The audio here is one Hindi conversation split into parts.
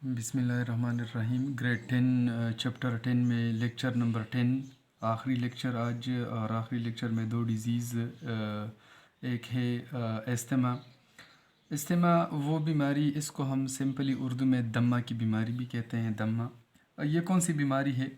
बिस्मिल्लाहिर्रहमानिर्रहीम। ग्रेड 10 चैप्टर 10 में लेक्चर नंबर 10 आखिरी लेक्चर आज। और आखिरी लेक्चर में दो डिज़ीज़, एक है एस्थमा। एस्थमा वो बीमारी, इसको हम सिंपली उर्दू में दम्मा की बीमारी भी कहते हैं। दम्मा ये कौन सी बीमारी है?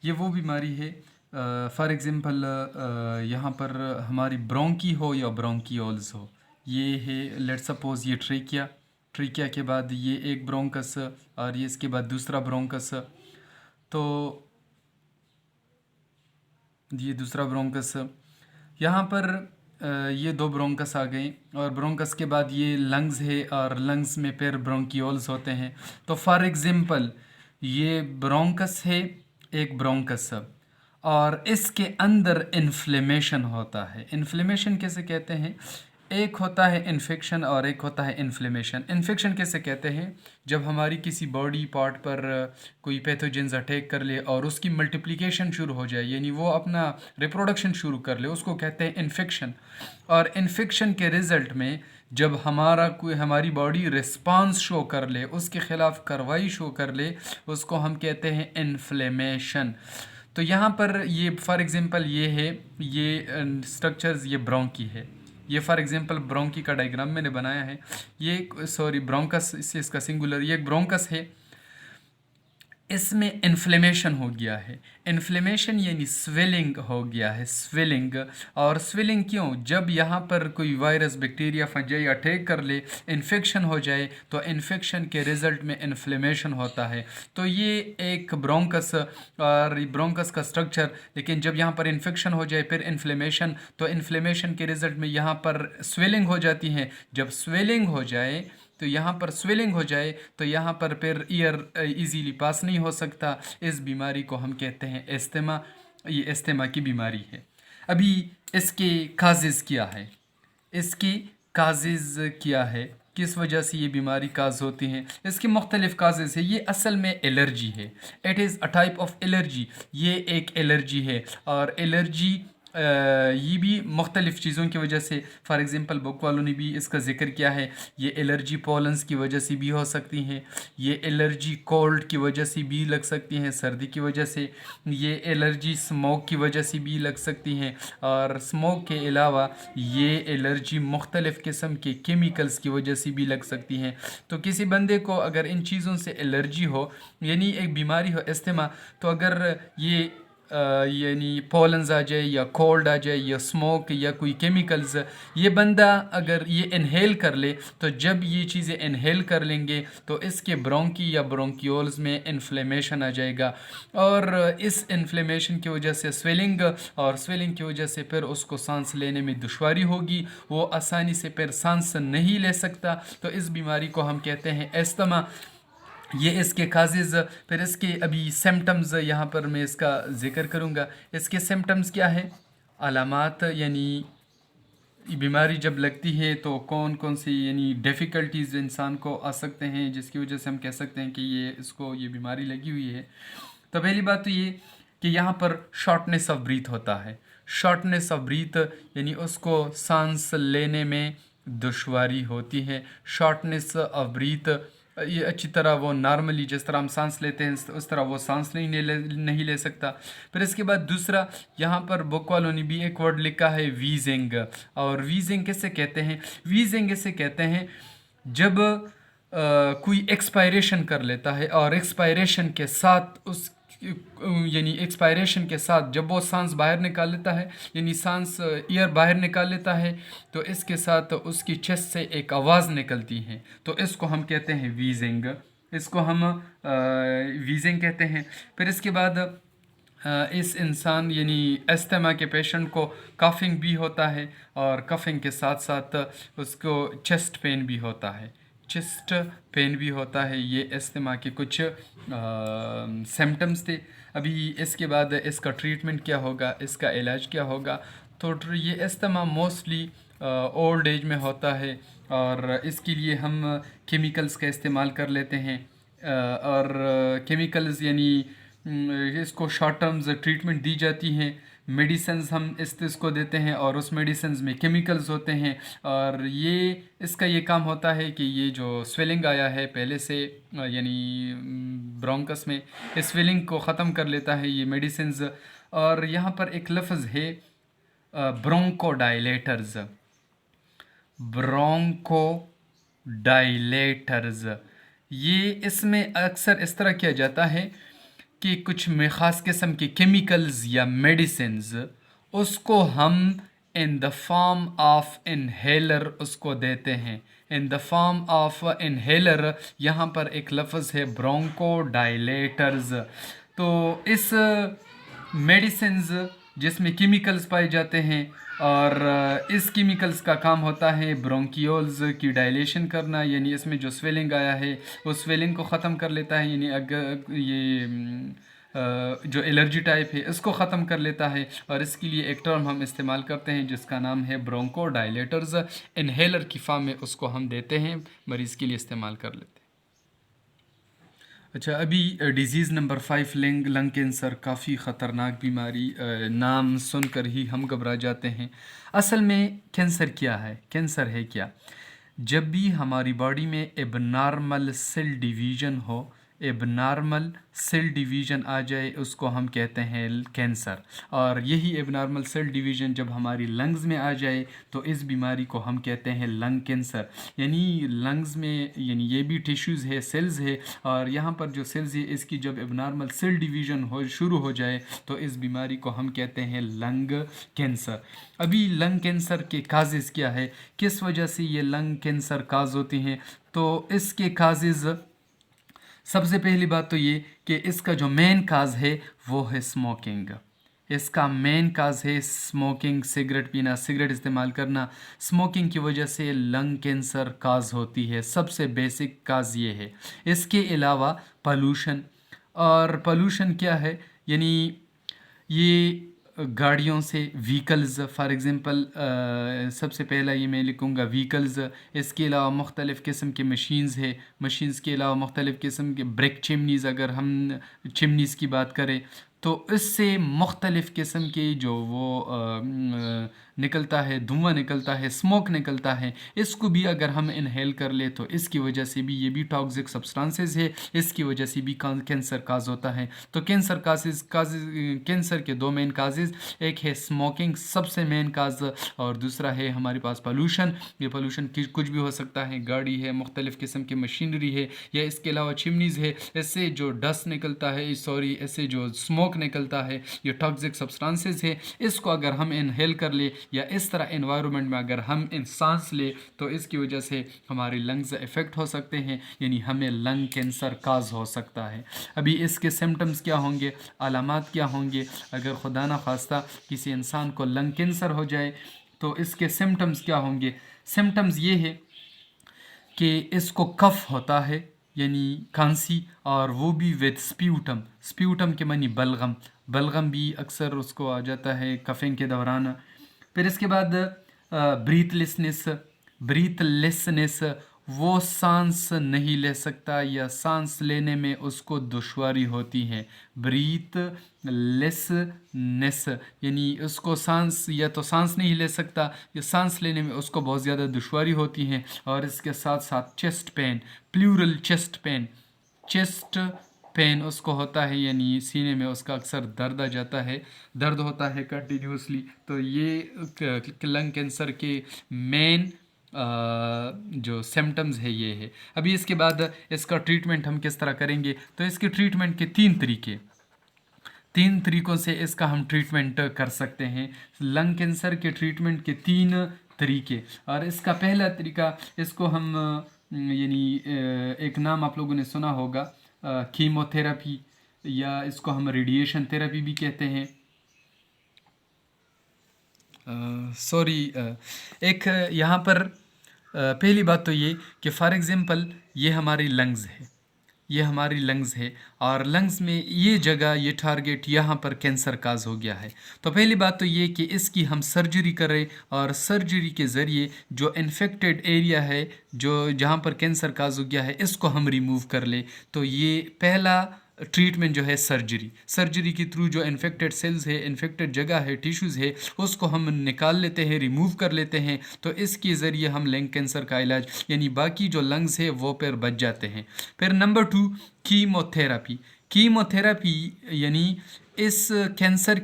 ये वो बीमारी है, फॉर एग्ज़ाम्पल यहाँ पर हमारी ब्रोंकी हो या ब्रोंकियोल्स हो। ये है, लेट सपोज़ ये ट्रेकिया, ट्रेकिया के बाद ये एक ब्रोंकस और ये इसके बाद दूसरा ब्रोंकस। तो ये दूसरा ब्रोंकस, यहाँ पर ये दो ब्रोंकस आ गए और ब्रोंकस के बाद ये लंग्स है और लंग्स में फिर ब्रोंकियोल्स होते हैं। तो फॉर एग्ज़ाम्पल ये ब्रोंकस है, एक ब्रोंकस, और इसके अंदर इन्फ्लेमेशन होता है। इन्फ्लेमेशन कैसे कहते हैं? एक होता है इन्फेक्शन और एक होता है इन्फ्लेमेशन। इन्फेक्शन कैसे कहते हैं? जब हमारी किसी बॉडी पार्ट पर कोई पैथोजेंस अटैक कर ले और उसकी मल्टीप्लिकेशन शुरू हो जाए, यानी वो अपना रिप्रोडक्शन शुरू कर ले, उसको कहते हैं इन्फेक्शन। और इन्फेक्शन के रिज़ल्ट में जब हमारी बॉडी रिस्पांस शो कर ले, उसके ख़िलाफ़ कार्रवाई शो कर ले, उसको हम कहते हैं इन्फ्लेमेशन। तो यहाँ पर ये फॉर एग्ज़ाम्पल ये है, ये स्ट्रक्चर्स, ये ब्रोंकी है। ये फॉर एग्जांपल ब्रोंकी का डायग्राम मैंने बनाया है। ये सॉरी ब्रोंकस, इससे इसका सिंगुलर, ये एक ब्रोंकस है। इसमें इन्फ्लेमेशन हो गया है। इन्फ्लेमेशन यानी स्वेलिंग हो गया है, स्वेलिंग। और स्वेलिंग क्यों? जब यहाँ पर कोई वायरस, बैक्टीरिया, फंजाई अटैक कर ले, इन्फेक्शन हो जाए, तो इन्फेक्शन के रिज़ल्ट में इन्फ्लेमेशन होता है। तो ये एक ब्रोंकस और ब्रोंकस का स्ट्रक्चर। लेकिन जब यहाँ पर इन्फेक्शन हो जाए फिर इन्फ्लेमेशन, तो इन्फ्लेमेशन के रिज़ल्ट में यहाँ पर स्वेलिंग हो जाती है। जब स्वेलिंग हो जाए तो यहाँ पर स्वेलिंग हो जाए तो यहाँ पर फिर ईयर इजीली पास नहीं हो सकता। इस बीमारी को हम कहते हैं एस्थमा। ये एस्थमा की बीमारी है। अभी इसके काजेज़ क्या है? इसकी काजेज़ क्या है, किस वजह से ये बीमारी काज होती हैं? इसके मुख्तलिफ काजेज़ है। ये असल में एलर्जी है। It is a type of allergy. ये एक एलर्जी है और एलर्जी ये भी मुख्तलिफ़ चीज़ों की वजह से, फॉर एग्ज़ाम्पल बुक वालों ने भी इसका ज़िक्र किया है। ये एलर्जी पॉलन्स की वजह से भी हो सकती हैं। ये एलर्जी कोल्ड की वजह से भी लग सकती हैं, सर्दी की वजह से। ये एलर्जी स्मोक की वजह से भी लग सकती हैं। और स्मोक के अलावा ये एलर्जी मुख्तलिफ़ किस्म के केमिकल्स की वजह से भी लग सकती हैं। तो किसी बंदे को अगर इन चीज़ों से एलर्जी हो, यानी एक बीमारी हो एस्थमा, तो अगर ये यानी पॉलन्स आ जाए या कोल्ड आ जाए या स्मोक या कोई केमिकल्स, ये बंदा अगर ये इनहेल कर ले, तो जब ये चीज़ें इनहेल कर लेंगे तो इसके ब्रोंकी या ब्रोंकियोल्स में इन्फ्लेमेशन आ जाएगा। और इस इन्फ्लेमेशन की वजह से स्वेलिंग, और स्वेलिंग की वजह से फिर उसको सांस लेने में दुश्वारी होगी, वो आसानी से फिर सांस नहीं ले सकता। तो इस बीमारी को हम कहते हैं एस्थमा। ये इसके काजेज़। फिर इसके अभी सिम्टम्स यहाँ पर मैं इसका ज़िक्र करूँगा। इसके सिम्टम्स क्या है, अलामात, यानी बीमारी जब लगती है तो कौन कौन सी यानी डिफ़िकल्टीज़ इंसान को आ सकते हैं, जिसकी वजह से हम कह सकते हैं कि ये बीमारी लगी हुई है। तो पहली बात तो ये कि यहाँ पर शॉर्टनेस ऑफ ब्रीथ होता है। शॉर्टनेस ऑफ ब्रीथ यानी उसको सांस लेने में दुश्वारी होती है। शॉर्टनेस ऑफ ब्रीथ, ये अच्छी तरह वो नॉर्मली जिस तरह हम सांस लेते हैं उस तरह वो सांस नहीं ले सकता। फिर इसके बाद दूसरा, यहाँ पर बुक वालों ने भी एक वर्ड लिखा है वीजिंग। और वीजिंग किसे कहते हैं? वीजिंग इसे कहते हैं जब कोई एक्सपायरेशन कर लेता है और एक्सपायरेशन के साथ उस यानी एक्सपायरेशन के साथ जब वो सांस बाहर निकाल लेता है, यानी सांस ईयर बाहर निकाल लेता है, तो इसके साथ उसकी चेस्ट से एक आवाज़ निकलती है, तो इसको हम कहते हैं वीजिंग। इसको हम वीजिंग कहते हैं। फिर इसके बाद इस इंसान यानी अस्थमा के पेशेंट को कफिंग भी होता है और कफिंग के साथ साथ उसको चेस्ट पेन भी होता है। चेस्ट पेन भी होता है। ये अस्थमा के कुछ सिम्टम्स थे। अभी इसके बाद इसका ट्रीटमेंट क्या होगा, इसका इलाज क्या होगा? तो ये अस्थमा मोस्टली ओल्ड एज में होता है और इसके लिए हम केमिकल्स का इस्तेमाल कर लेते हैं। और केमिकल्स यानी इसको शॉर्ट टर्म्स ट्रीटमेंट दी जाती हैं। मेडिसिन्स हम इसको देते हैं और उस मेडिसिन्स में केमिकल्स होते हैं, और इसका ये काम होता है कि ये जो स्वेलिंग आया है पहले से यानी ब्रोंकस में, इस स्वेलिंग को ख़त्म कर लेता है ये मेडिसिन्स। और यहाँ पर एक लफ्ज़ है ब्रोंकोडाइलेटर्स, ब्रोंकोडाइलेटर्स। ये इसमें अक्सर इस तरह किया जाता है कि कुछ में ख़ास किस्म के केमिकल्स या मेडिसिन्स उसको हम in the form of inhaler उसको देते हैं, in the form of inhaler. यहाँ पर एक लफ्ज़ है ब्रोंकोडाइलेटर्स। तो इस मेडिसिन्स जिसमें केमिकल्स पाए जाते हैं, और इस केमिकल्स का काम होता है ब्रोंकियोल्स की डायलेशन करना, यानी इसमें जो स्वेलिंग आया है उस स्वेलिंग को ख़त्म कर लेता है, यानी अगर ये जो एलर्जी टाइप है इसको ख़त्म कर लेता है। और इसके लिए एक टर्म हम इस्तेमाल करते हैं जिसका नाम है ब्रोंकोडाइलेटर्स। इनहेलर की फॉर्म में उसको हम देते हैं, मरीज़ के लिए इस्तेमाल कर लेते हैं। अच्छा, अभी डिज़ीज़ नंबर 5 लंग कैंसर, काफ़ी ख़तरनाक बीमारी, नाम सुनकर ही हम घबरा जाते हैं। असल में कैंसर क्या है? कैंसर है क्या? जब भी हमारी बॉडी में एबनॉर्मल सेल डिवीज़न हो, एबनॉर्मल सेल डिवीज़न आ जाए, उसको हम कहते हैं कैंसर। और यही एबनॉर्मल सेल डिवीज़न जब हमारी लंग्स में आ जाए तो इस बीमारी को हम कहते हैं लंग कैंसर। यानी लंग्स में यानी ये भी टिश्यूज़ है, सेल्स है, और यहाँ पर जो सेल्स है इसकी जब एबनॉर्मल सेल डिवीज़न शुरू हो जाए तो इस बीमारी को हम कहते हैं लंग कैंसर। अभी लंग कैंसर के काजेज़ क्या है, किस वजह से ये लंग कैंसर काज होती हैं? तो इसके काजेज़, सबसे पहली बात तो ये कि इसका जो मेन काज है वो है स्मोकिंग। इसका मेन काज है स्मोकिंग, सिगरेट पीना, सिगरेट इस्तेमाल करना। स्मोकिंग की वजह से लंग कैंसर काज होती है, सबसे बेसिक काज ये है। इसके अलावा पोल्यूशन, और पोल्यूशन क्या है, यानी ये गाड़ियों से, व्हीकल्स, फॉर एग्ज़ाम्पल सबसे पहला ये मैं लिखूँगा व्हीकल्स। इसके अलावा मुख्तलिफ़ किस्म के मशीन्स है, मशीन्स के अलावा मुख्तलिफ़ किस्म के ब्रिक चिमनीज़, अगर हम चिमनीज़ की बात करें तो इससे मुख्तलिफ़ किस्म के जो वो निकलता है, धुआं निकलता है, स्मोक निकलता है, इसको भी अगर हम इनहेल कर ले तो इसकी वजह से भी, ये भी टॉक्सिक सब्सटेंसेस है, इसकी वजह से भी कैंसर काज होता है। तो कैंसर के दो मेन काजेज़, एक है स्मोकिंग सबसे मेन काज, और दूसरा है हमारे पास पोल्यूशन। ये पोल्यूशन कुछ भी हो सकता है, गाड़ी है, मुख्तलिफ़ किस्म की मशीनरी है, या इसके अलावा चिमनीज़ है, इससे जो डस्ट निकलता है, इससे जो स्मोक निकलता है, ये टॉक्सिक सब्सटेंसेस है। इसको अगर हम इनहेल कर ले या इस तरह एनवायरनमेंट में अगर हम सांस ले तो इसकी वजह से हमारे लंग्स इफ़ेक्ट हो सकते हैं, यानी हमें लंग कैंसर काज हो सकता है। अभी इसके सिम्टम्स क्या होंगे, अलामात क्या होंगे, अगर खुदा न खास्ता किसी इंसान को लंग कैंसर हो जाए तो इसके सिम्टम्स क्या होंगे? सिम्टम्स ये है कि इसको कफ होता है, यानी खांसी, और वो भी विद स्प्यूटम। स्प्यूटम के मानी बलगम, बलगम भी अक्सर उसको आ जाता है कफिंग के दौरान। फिर इसके बाद ब्रीथलेसनेस, ब्रीथलेसनेस, वो सांस नहीं ले सकता या सांस लेने में उसको दुश्वारी होती है। ब्रीथलेसनेस यानी उसको सांस, या तो सांस नहीं ले सकता या सांस लेने में उसको बहुत ज़्यादा दुश्वारी होती है। और इसके साथ साथ chest pain, pleural chest pain, chest pain उसको होता है, यानी सीने में उसका अक्सर दर्द आ जाता है, दर्द होता है कंटिन्यूसली। तो ये लंग कैंसर के मेन जो सिम्टम्स है ये है। अभी इसके बाद इसका ट्रीटमेंट हम किस तरह करेंगे, तो इसके ट्रीटमेंट के तीन तरीक़ों से इसका हम ट्रीटमेंट कर सकते हैं। लंग कैंसर के ट्रीटमेंट के 3 तरीके, और इसका पहला तरीका, इसको हम यानी एक नाम आप लोगों ने सुना होगा, कीमोथेरेपी, या इसको हम रेडिएशन थेरेपी भी कहते हैं। एक यहाँ पर पहली बात तो ये कि फॉर एग्ज़ाम्पल ये हमारी लंग्स है, ये हमारी लंग्स है, और लंग्स में ये जगह, ये टारगेट, यहाँ पर कैंसर काज हो गया है। तो पहली बात तो ये कि इसकी हम सर्जरी करें, और सर्जरी के ज़रिए जो इन्फेक्टेड एरिया है, जो जहाँ पर कैंसर काज हो गया है, इसको हम रिमूव कर ले। तो ये पहला ट्रीटमेंट जो है सर्जरी के थ्रू जो इन्फेक्टेड सेल्स है, इन्फेक्टेड जगह है, टिश्यूज़ है, उसको हम निकाल लेते हैं, रिमूव कर लेते हैं। तो इसके ज़रिए हम लंग कैंसर का इलाज यानी बाकी जो लंग्स है वो फिर बच जाते हैं। फिर नंबर 2 कीमोथेरापी यानी इस कैंसर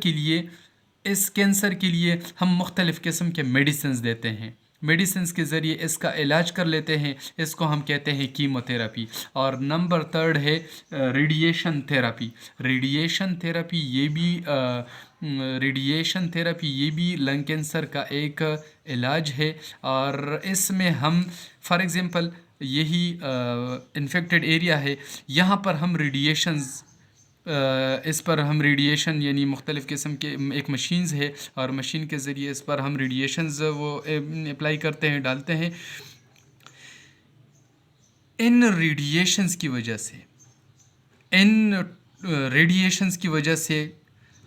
के लिए हम मुख्तलिफ़ किस्म के मेडिसिन देते हैं। मेडिसिन के ज़रिए इसका इलाज कर लेते हैं, इसको हम कहते हैं कीमोथेरापी। और नंबर 3 है रेडिएशन थेरापी ये भी लंग कैंसर का एक इलाज है। और इसमें हम फॉर एग्ज़ाम्पल यही इन्फेक्टेड एरिया है, यहाँ पर हम इस पर हम रेडिएशन यानी मुख्तलिफ़ किस्म के एक मशीन्स है, और मशीन के ज़रिए इस पर हम रेडिएशंस वो अप्लाई करते हैं, डालते हैं। इन रेडिएशंस की वजह से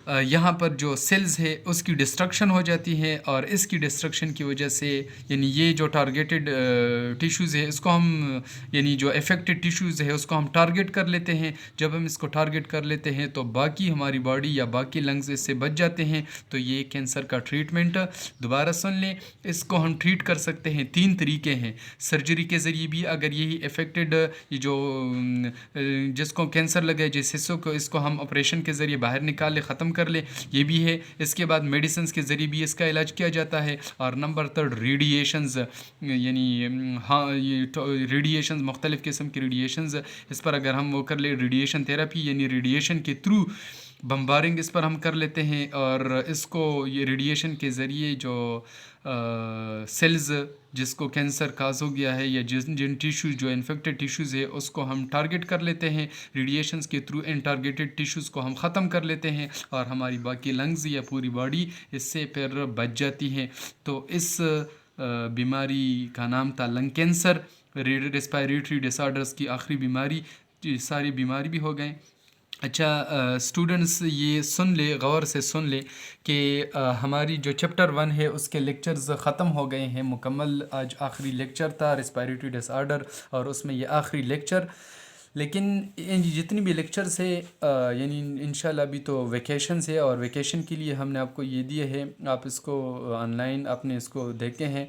यहाँ पर जो सेल्स है उसकी डिस्ट्रक्शन हो जाती है, और इसकी डिस्ट्रक्शन की वजह से यानी ये जो टारगेटेड टिश्यूज़ है इसको हम यानी जो अफेक्टेड टिश्यूज़ है उसको हम टारगेट कर लेते हैं। जब हम इसको टारगेट कर लेते हैं तो बाकी हमारी बॉडी या बाकी लंग्स इससे बच जाते हैं। तो ये कैंसर का ट्रीटमेंट दोबारा सुन लें, इसको हम ट्रीट कर सकते हैं 3 तरीके हैं। सर्जरी के ज़रिए भी अगर यही अफेक्टेड ये जो जिसको कैंसर लगे जिस हिस्सों को, इसको हम ऑपरेशन के ज़रिए बाहर निकाल ले, ख़त्म कर ले, ये भी है। इसके बाद मेडिसिन के ज़रिए भी इसका इलाज किया जाता है। और नंबर 3 रेडिएशंस यानी हाँ ये रेडिएशंस मुख्तलिफ़ किस्म की रेडिएशंस, इस पर अगर हम वो कर ले रेडिएशन थेरेपी यानी रेडिएशन के थ्रू बम्बारिंग इस पर हम कर लेते हैं, और इसको ये रेडिएशन के ज़रिए जो सेल्स जिसको कैंसर काज हो गया है या जिन टिश्यूज़ जो इन्फेक्टेड टिश्यूज़ है उसको हम टारगेट कर लेते हैं। रेडिएशंस के थ्रू इन टारगेटेड टिश्यूज़ को हम ख़त्म कर लेते हैं, और हमारी बाकी लंग्स या पूरी बॉडी इससे फिर बच जाती है। तो इस बीमारी का नाम था लंग कैंसर। रेस्पिरेटरी डिसऑर्डर्स की आखिरी बीमारी, ये सारी बीमारी भी हो गए। अच्छा स्टूडेंट्स ये सुन ले, गौर से सुन ले कि हमारी जो चैप्टर 1 है उसके लेक्चर्स ख़त्म हो गए हैं मुकम्मल। आज आखिरी लेक्चर था रेस्पिरेटरी डिसऑर्डर, और उसमें ये आखिरी लेक्चर। लेकिन जितनी भी लेक्चर्स है यानी इंशाल्लाह अभी तो वेकेशन है, और वेकेशन के लिए हमने आपको ये दिए हैं, आप इसको ऑनलाइन आपने इसको देखे हैं।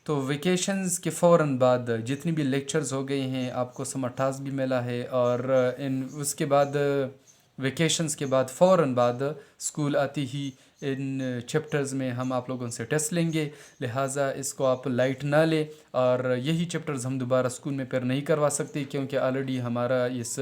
तो वेकेशंस के फ़ौरन बाद जितनी भी लेक्चर्स हो गए हैं आपको समर टास्क भी मिला है, और उसके बाद वेकेशंस के बाद फ़ौरन बाद स्कूल आती ही इन चैप्टर्स में हम आप लोगों से टेस्ट लेंगे। लिहाजा इसको आप लाइट ना ले, और यही चैप्टर्स हम दोबारा स्कूल में फिर नहीं करवा सकते, क्योंकि ऑलरेडी हमारा इस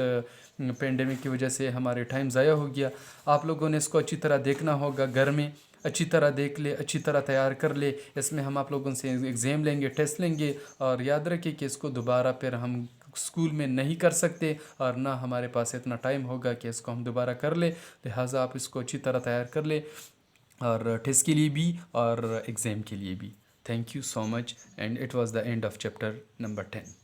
पेंडेमिक की वजह से हमारे टाइम ज़ाया हो गया। आप लोगों ने इसको अच्छी तरह देखना होगा, घर में अच्छी तरह देख ले, अच्छी तरह तैयार कर ले। इसमें हम आप लोगों से एग्ज़ाम लेंगे, टेस्ट लेंगे, और याद रखें कि इसको दोबारा फिर हम स्कूल में नहीं कर सकते, और ना हमारे पास इतना टाइम होगा कि इसको हम दोबारा कर ले। लिहाजा आप इसको अच्छी तरह तैयार कर ले, और टेस्ट के लिए भी और एग्ज़ाम के लिए भी। Thank you so much, and it was the end of chapter number 10।